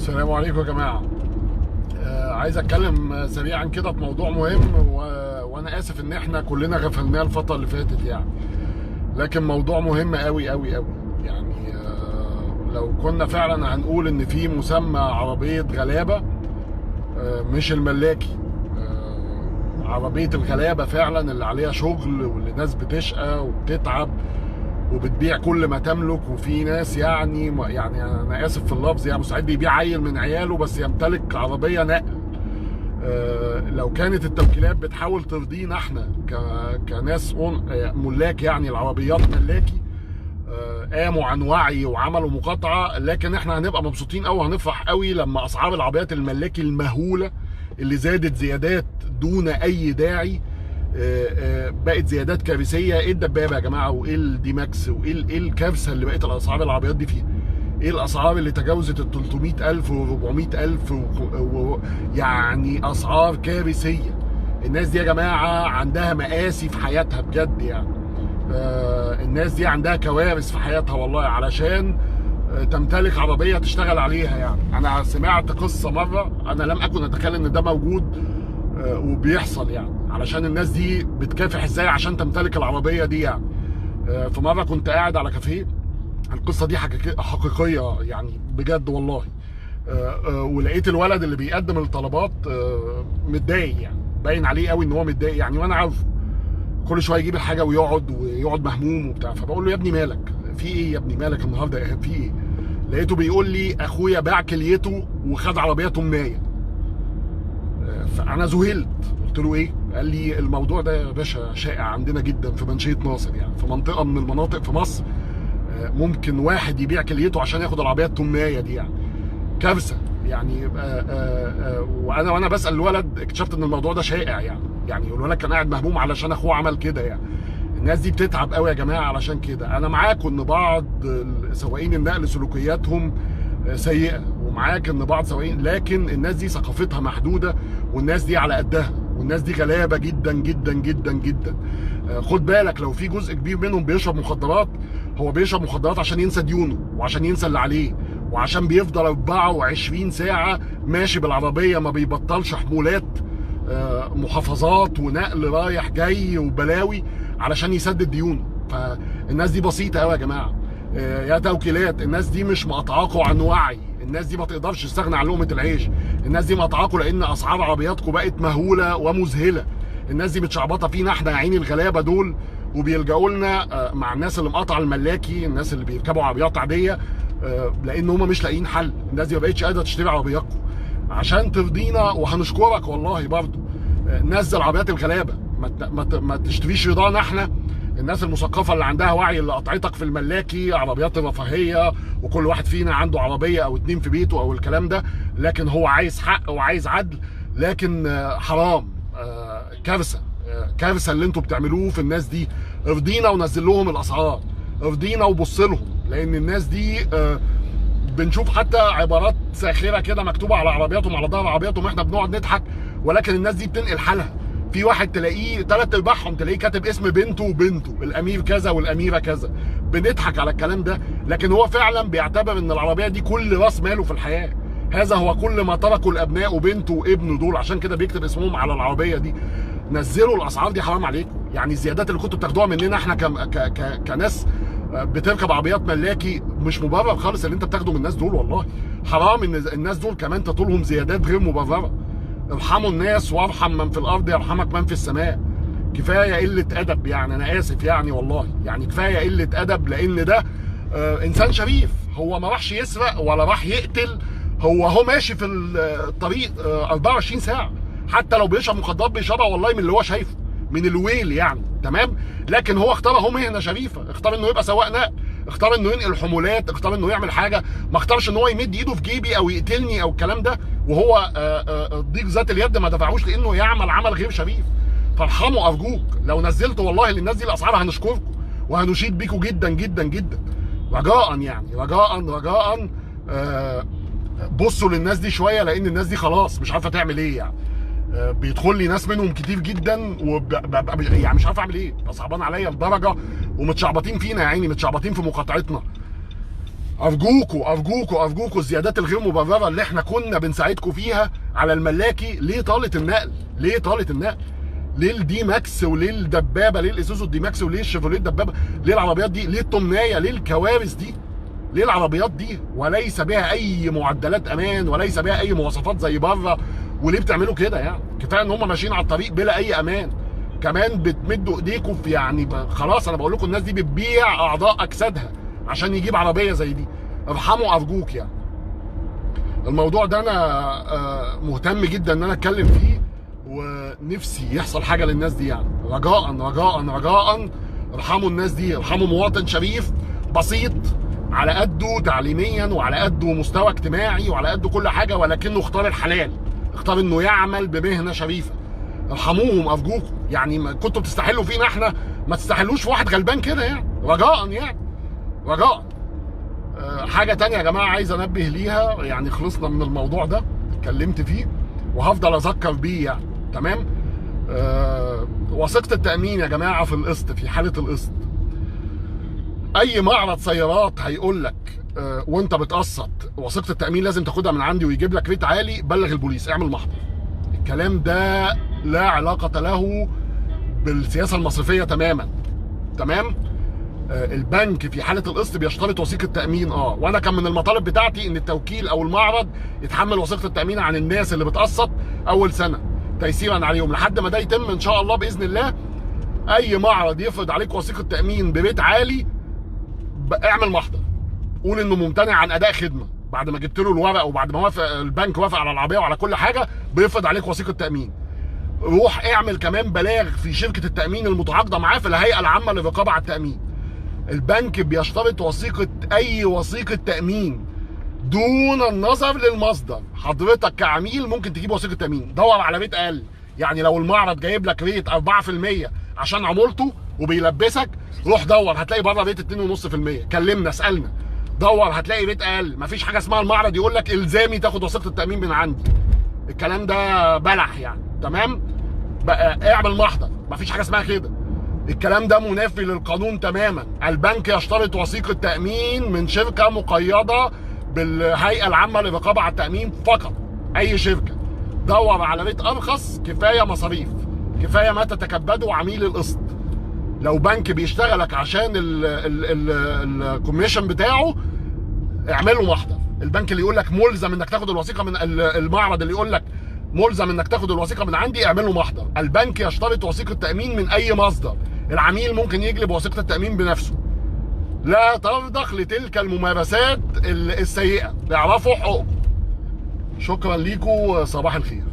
السلام عليكم يا جماعة. عايز اتكلم سريعا كده في موضوع مهم وانا اسف ان احنا كلنا غفلناه الفترة اللي فاتت يعني، لكن موضوع مهم قوي قوي قوي يعني. لو كنا فعلا هنقول ان في مسمى عربية غلابة، مش الملاكي، عربية الغلابة فعلا اللي عليها شغل واللي ناس بتشقى وبتتعب وبتبيع كل ما تملك. وفي ناس يعني انا اسف في اللفظ، يعني مستعد يبيع عيل من عياله بس يمتلك عربيه نقل. لو كانت التوكيلات بتحاول ترضينا احنا كناس ملاك، يعني العربيات ملاكي، قاموا عن وعي وعملوا مقاطعه، لكن احنا هنبقى مبسوطين قوي وهنفرح قوي لما اسعار العربيات الملاكي المهوله اللي زادت زيادات دون اي داعي بقت زيادات كارثيه. ايه الدبابه يا جماعه، وايه الدي ماكس، وايه الكارثه اللي بقت الاسعار العربيات دي فيها؟ ايه الاسعار اللي تجاوزت ال 300,000 و 400,000 يعني اسعار كارثيه. الناس دي يا جماعه عندها مآسي في حياتها بجد يعني. الناس دي عندها كوارث في حياتها والله علشان تمتلك عربيه تشتغل عليها يعني. انا سمعت قصه مره، انا لم اكن اتخيل ان ده موجود وبيحصل يعني، علشان الناس دي بتكافح ازاي عشان تمتلك العربيه دي يعني. في مره كنت قاعد على كافيه، القصه دي حقيقيه يعني بجد والله. ولقيت الولد اللي بيقدم الطلبات متضايق، يعني باين عليه قوي ان هو متضايق يعني، وانا عارفه كل شويه يجيب الحاجه ويقعد مهموم وبتاع. فبقول له يا ابني مالك، في ايه يا ابني، مالك النهارده يا ايهاب، في ايه؟ لقيته بيقول لي اخويا باع كليته وخد عربيه تمنايه. فانا ذهلت، قلت له ايه؟ قال لي الموضوع ده يا باشا شائع عندنا جدا في منشيه ناصر، يعني في منطقه من المناطق في مصر ممكن واحد يبيع كليته عشان ياخد العربيه التمنايه دي يعني. كارثه يعني. وانا بسال الولد اكتشفت ان الموضوع ده شائع يعني الولد كان قاعد مهموم علشان اخوه عمل كده يعني. الناس دي بتتعب قوي يا جماعه علشان كده. انا معاكم ان بعض سواقين النقل سلوكياتهم سيئه، ومعاك ان بعض سواقين، لكن الناس دي ثقافتها محدوده، والناس دي على قدها، والناس دي غلابه جدا جدا جدا جدا. خد بالك لو في جزء كبير منهم بيشرب مخدرات، هو بيشرب مخدرات عشان ينسى ديونه وعشان ينسى اللي عليه، وعشان بيفضل 24 ساعه ماشي بالعربيه، ما بيبطلش حمولات، محافظات ونقل رايح جاي وبلاوي علشان يسدد ديونه. فالناس دي بسيطه قوي يا جماعه. يا توكيلات، الناس دي مش مقاطعاكوا عن وعي، الناس دي ما تقدرش تستغنى عن لقمه العيش، الناس دي مقاطعاكوا لان اسعار عربياتكم بقت مهوله ومذهله. الناس دي متشعبطه فينا احنا يا عيني الغلابه دول، وبيلجأوا لنا مع الناس اللي مقاطعه الملاكي، الناس اللي بيركبوا عربيات عاديه، لان هم مش لاقيين حل. الناس دي ما بقتش قادره تشتري عربياتكم عشان ترضينا، وهنشكرك والله برضه. نزل عربيات الغلابه، ما تشتريش رضانا احنا الناس المثقفه اللي عندها وعي، اللي قطعتك في الملاكي عربيات الرفاهيه، وكل واحد فينا عنده عربيه او اتنين في بيته او الكلام ده، لكن هو عايز حق وعايز عدل. لكن حرام، كارثه، كارثه اللي انتوا بتعملوه في الناس دي. ارضينا ونزل لهم الاسعار، ارضينا وبص لهم، لان الناس دي بنشوف حتى عبارات ساخره كده مكتوبه على عربياتهم، على ظهر عربياتهم، احنا بنقعد نضحك، ولكن الناس دي بتنقل حالها. في واحد تلاقيه 3/4 تلاقيه كاتب اسم بنته وبنته، الامير كذا والاميره كذا، بنضحك على الكلام ده، لكن هو فعلا بيعتبر ان العربيه دي كل راس ماله في الحياه. هذا هو كل ما تركه الابناء وبنته وابنه دول، عشان كده بيكتب اسمهم على العربيه دي. نزلوا الاسعار دي، حرام عليكم يعني. الزيادات اللي كنتوا بتاخدوها مننا احنا كناس بتركب عربيات ملاكي مش مبرر خالص اللي انت بتاخده من الناس دول والله. حرام ان الناس دول كمان تطولهم زيادات غير مبرره. ارحموا الناس وارحم من في الارض يرحمك من في السماء. كفايه قله ادب يعني، انا اسف يعني والله، يعني كفايه قله ادب، لان ده انسان شريف، هو ما راحش يسرق ولا راح يقتل، هو ماشي في الطريق 24 ساعه، حتى لو بيشرب مخدرات بيشربها والله من اللي هو شايفه، من الويل يعني، تمام. لكن هو اختار اهو مهنه شريفه، اختار انه يبقى سواق نقل، اختار انه ينقل حمولات، اختار انه يعمل حاجه، ما اختارش ان هو يمد ايده في جيبي او يقتلني او الكلام ده، وهو ضيق ذات اليد ما دفعوش لانه يعمل عمل غير شريف. فارحموا ارجوك. لو نزلتوا والله للناس دي الاسعار هنشكركم وهنشيد بيكم جدا جدا جدا. رجاء يعني، رجاء بصوا للناس دي شويه، لان الناس دي خلاص مش عارفه تعمل ايه يعني. بيدخل لي ناس منهم كتير جدا، يعني مش عارف اعمل ايه، صعبان عليا لدرجه، ومتشعبطين فينا يا عيني، متشعبطين في مقاطعتنا. ارجوكوا ارجوكوا ارجوكوا الزيادات الغير مبرره اللي احنا كنا بنساعدكم فيها على الملاكي، ليه طالت النقل؟ ليه طالت النقل؟ ليه الدي ماكس وليه الدبابه؟ ليه الاسوسو الدي ماكس وليه الشيفروليه الدبابه؟ ليه العربيات دي؟ ليه التمنايه؟ ليه الكوارث دي؟ ليه العربيات دي وليس بها اي معدلات امان وليس بها اي مواصفات زي بره؟ وليه بتعملوا كده يعني؟ كفايه ان هم ماشيين على الطريق بلا اي امان، كمان بتمدوا ايديكم في يعني خلاص. انا بقول لكم الناس دي بتبيع اعضاء اجسادها عشان يجيب عربيه زي دي. ارحموا ارجوك يعني. الموضوع ده انا مهتم جدا ان انا اتكلم فيه، ونفسي يحصل حاجه للناس دي يعني. رجاء رجاء رجاء ارحموا الناس دي، ارحموا مواطن شريف بسيط على قده تعليميا وعلى قده مستوى اجتماعي وعلى قده كل حاجه، ولكنه اختار الحلال، اختار انه يعمل بمهنه شريفه. ارحموهم ارجوكم يعني. ما كنتوا بتستحلوا فينا احنا، ما تستحلوش في واحد غلبان كده يعني. رجاء يعني، رجاء. حاجه تانية يا جماعه عايز انبه ليها، يعني خلصنا من الموضوع ده اتكلمت فيه وهفضل اذكر بيه يعني. تمام. وثيقه التامين يا جماعه في القسط، في حاله القسط اي معرض سيارات هيقول لك وانت بتقسط وثيقه التامين لازم تاخدها من عندي ويجيب لك ريت عالي، بلغ البوليس، اعمل محضر. الكلام ده لا علاقه له بالسياسه المصرفيه تماما. تمام. البنك في حاله القسط بيشترط وثيقه تامين، وانا كان من المطالب بتاعتي ان التوكيل او المعرض يتحمل وثيقه التامين عن الناس اللي بتقسط اول سنه تيسيرا عليهم. لحد ما ده يتم ان شاء الله باذن الله، اي معرض يفرض عليك وثيقه تامين بريت عالي اعمل محضر، قول انه ممتنع عن اداء خدمه. بعد ما جبت له الورق وبعد ما وافق البنك وافق على العربيه وعلى كل حاجه بيفرض عليك وثيقه تامين. روح اعمل كمان بلاغ في شركه التامين المتعاقده معاه في الهيئه العامه للرقابه على التامين. البنك بيشترط اي وثيقه تامين دون النظر للمصدر. حضرتك كعميل ممكن تجيب وثيقه تامين، دور على ريت اقل. يعني لو المعرض جايب لك ريت 4% عشان عمولته وبيلبسك، روح دور هتلاقي بره ريت 2.5%. كلمنا اسالنا، دور هتلاقي ريت اقل. مفيش حاجه اسمها المعرض يقول لك الزامي تاخد وثيقه التامين من عندي. الكلام ده بلح يعني. تمام. بقى اعمل محضر، مفيش حاجه اسمها كده. الكلام ده منافي للقانون تماما. البنك يشترط وثيقه تامين من شركه مقيده بالهيئه العامه للرقابه على التامين فقط. اي شركه دور على ريت ارخص، كفايه مصاريف، كفايه ما تتكبده عميل القسط. لو بنك بيشتغلك عشان الكوميشن بتاعه اعمل له محضر. البنك اللي يقول لك ملزم انك تاخد الوثيقه من المعرض اللي يقول لك ملزم انك تاخد الوثيقه من عندي اعمل له محضر. البنك يشترط وثيقه تامين من اي مصدر. العميل ممكن يجلب وثيقه التامين بنفسه. لا ترضخ لتلك الممارسات السيئه، اعرفوا حقوقكم. شكرا ليكم، صباح الخير.